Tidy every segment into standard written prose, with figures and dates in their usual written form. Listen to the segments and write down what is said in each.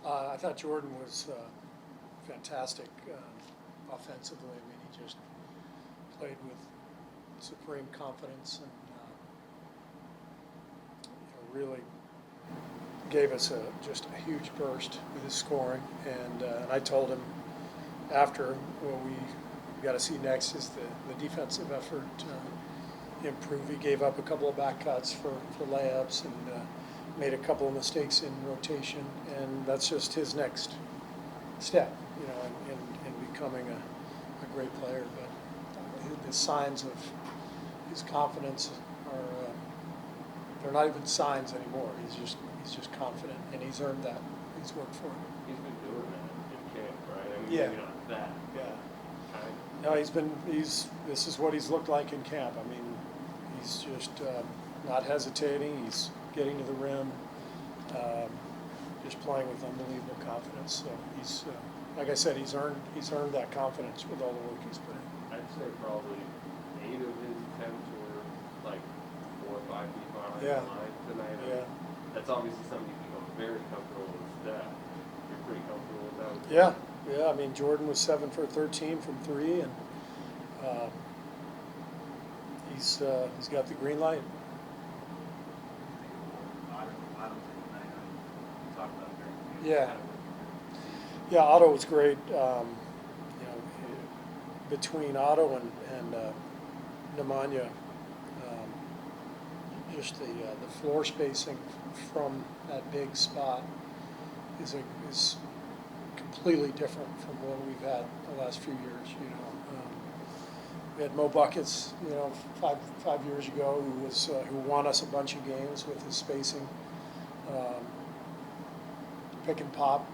I thought Jordan was fantastic offensively. I mean, he just played with supreme confidence and really gave us just a huge burst with his scoring. And I told him after, what we got to see next is the defensive effort improve. He gave up a couple of back cuts for layups and made a couple of mistakes in rotation, and that's just his next step, in becoming a great player. But the signs of his confidence are they're not even signs anymore. He's just confident, and he's earned that. He's worked for it. He's been doing that in camp, right? I mean, Yeah. maybe not that. Yeah. No, this is what he's looked like in camp. I mean, he's just not hesitating. He's getting to the rim, just playing with unbelievable confidence. So he's, like I said, he's earned that confidence with all the work he's put in. I'd say probably 8 of his attempts were like 4 or 5 feet behind Yeah. the line tonight. Yeah. That's obviously something you can go very comfortable with that. You're pretty comfortable with that? Yeah. Yeah, I mean, Jordan was 7 for 13 from 3, and he's got the green light. Yeah. Yeah, Otto was great. Between Otto and Nemanja, just the floor spacing from that big spot is completely different from what we've had the last few years. We had Mo Buckets, five years ago, who won us a bunch of games with his spacing, pick and pop,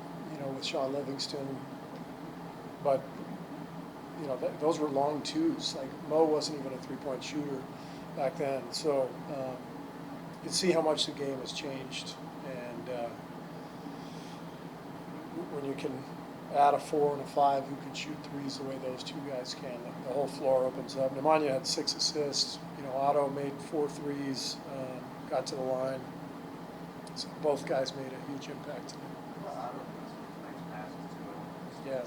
with Sean Livingston. But those were long twos. Like Mo wasn't even a three-point shooter back then, so you can see how much the game has changed. And when you can add a 4 and a 5 who can shoot threes the way those two guys can, the whole floor opens up. Nemanja had 6 assists. Otto made 4 threes, got to the line. So both guys made a huge impact tonight. Yeah.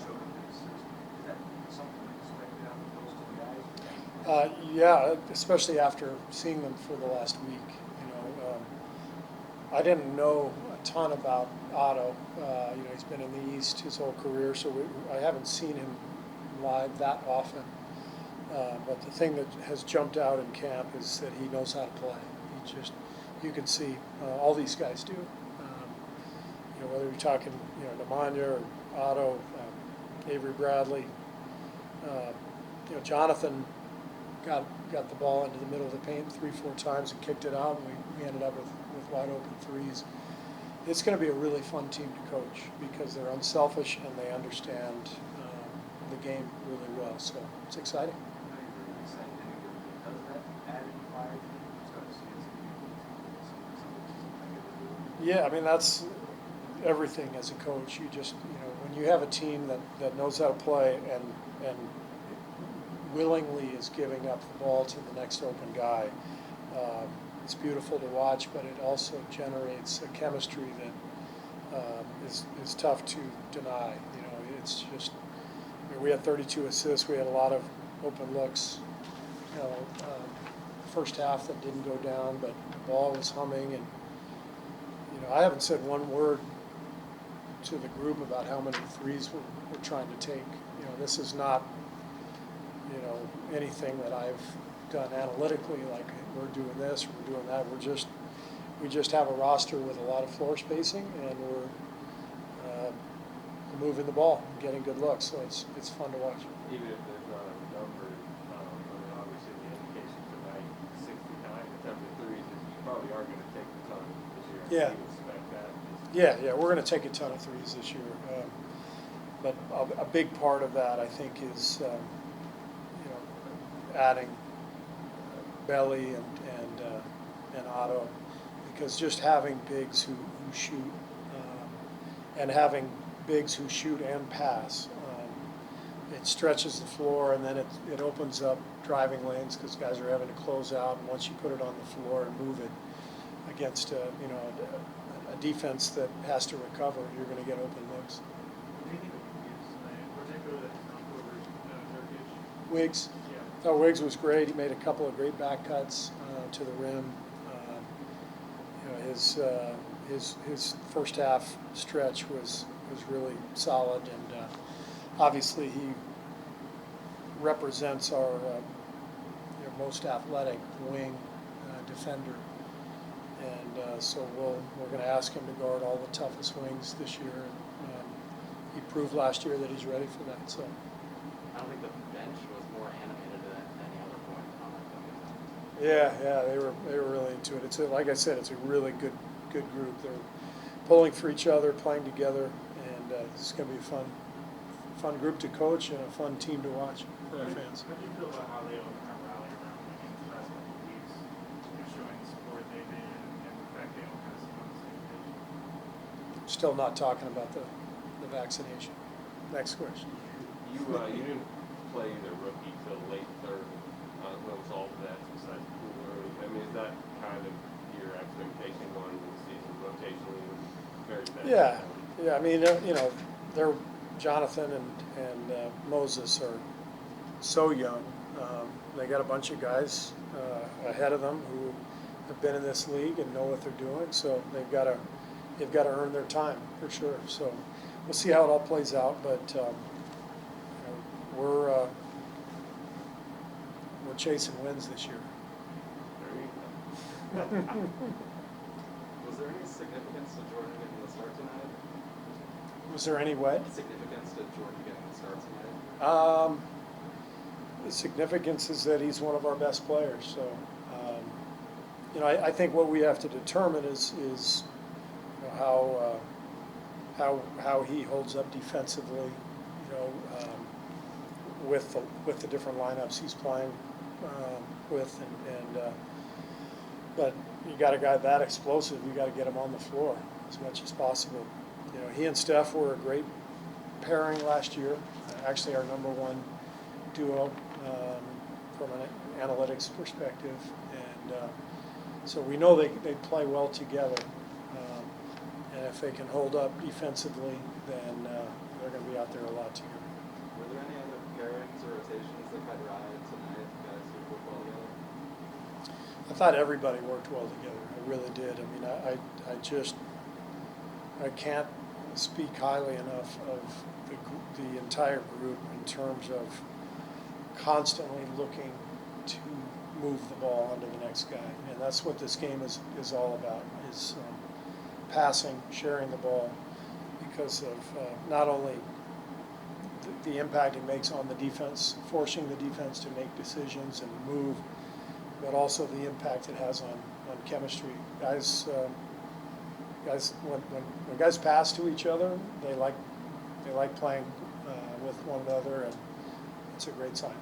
Yeah, especially after seeing them for the last week. I didn't know a ton about Otto. He's been in the East his whole career, so I haven't seen him live that often. But the thing that has jumped out in camp is that he knows how to play. You can see all these guys do. Whether you're talking, Nemanja or Otto, Avery Bradley, Jonathan got the ball into the middle of the paint 3-4 times and kicked it out, and we ended up with wide open threes. It's going to be a really fun team to coach because they're unselfish and they understand the game really well. So it's exciting. Yeah, I mean, that's everything as a coach. You just, when you have a team that knows how to play and willingly is giving up the ball to the next open guy, it's beautiful to watch, but it also generates a chemistry that is tough to deny. It's just, we had 32 assists. We had a lot of open looks, first half that didn't go down, but the ball was humming. And, I haven't said one word to the group about how many threes we're trying to take. This is not, anything that I've done analytically, like we're doing this, we're doing that. We just have a roster with a lot of floor spacing, and we're moving the ball and getting good looks. So it's fun to watch. Even if there's not a number, obviously the indication tonight, 69 attempted threes, you probably are going to take a ton this year. Yeah. You expect that. Yeah, we're going to take a ton of threes this year. But a big part of that, I think, is adding Belly and Otto, because just having bigs who shoot and having bigs who shoot and pass, it stretches the floor, and then it opens up driving lanes because guys are having to close out, and once you put it on the floor and move it against a a defense that has to recover, you're going to get open looks. What do you think of Wiggs tonight, particularly that turnover Turkish? Wiggs. Yeah. I thought Wiggs was great. He made a couple of great back cuts to the rim. His first half stretch was really solid, and obviously he represents our most athletic wing defender, and so we're going to ask him to guard all the toughest wings this year. And, he proved last year that he's ready for that. So. I don't think the bench was more animated than any other point on that. Yeah, they were really into it. Like I said, it's a really good group. They're pulling for each other, playing together, and it's going to be a fun group to coach and a fun team to watch for our fans. How do you feel about how they all kind of rally around him in the last couple of weeks, showing the support they did and the fact they all kind of seem on the same page? Still not talking about the vaccination. Next question. You didn't play the rookie till late third. What was all of that besides Poole early? I mean, is that kind of your expectation going into the season rotationally? Very bad. Yeah. I mean, they're Jonathan and Moses are so young. They got a bunch of guys ahead of them who have been in this league and know what they're doing. So they've got to earn their time for sure. So we'll see how it all plays out, but we're chasing wins this year. Was there any significance to Jordan getting the start tonight? Was there any what? Significance to Jordan getting the start tonight? The significance is that he's one of our best players. So, I think what we have to determine is how he holds up defensively, with the different lineups he's playing with, but you got a guy that explosive, you got to get him on the floor as much as possible. He and Steph were a great pairing last year, actually our number one duo from an analytics perspective, and so we know they play well together, and if they can hold up defensively, then they're going to be out there a lot together. Were there any other pairings or rotations that had ride tonight, guys who worked well together? I thought everybody worked well together. I really did. I mean, I can't speak highly enough of the entire group in terms of constantly looking to move the ball onto the next guy, and that's what this game is all about: is passing, sharing the ball, because of not only the impact it makes on the defense, forcing the defense to make decisions and move, but also the impact it has on chemistry. Guys, when guys pass to each other, they like playing with one another, and it's a great sign.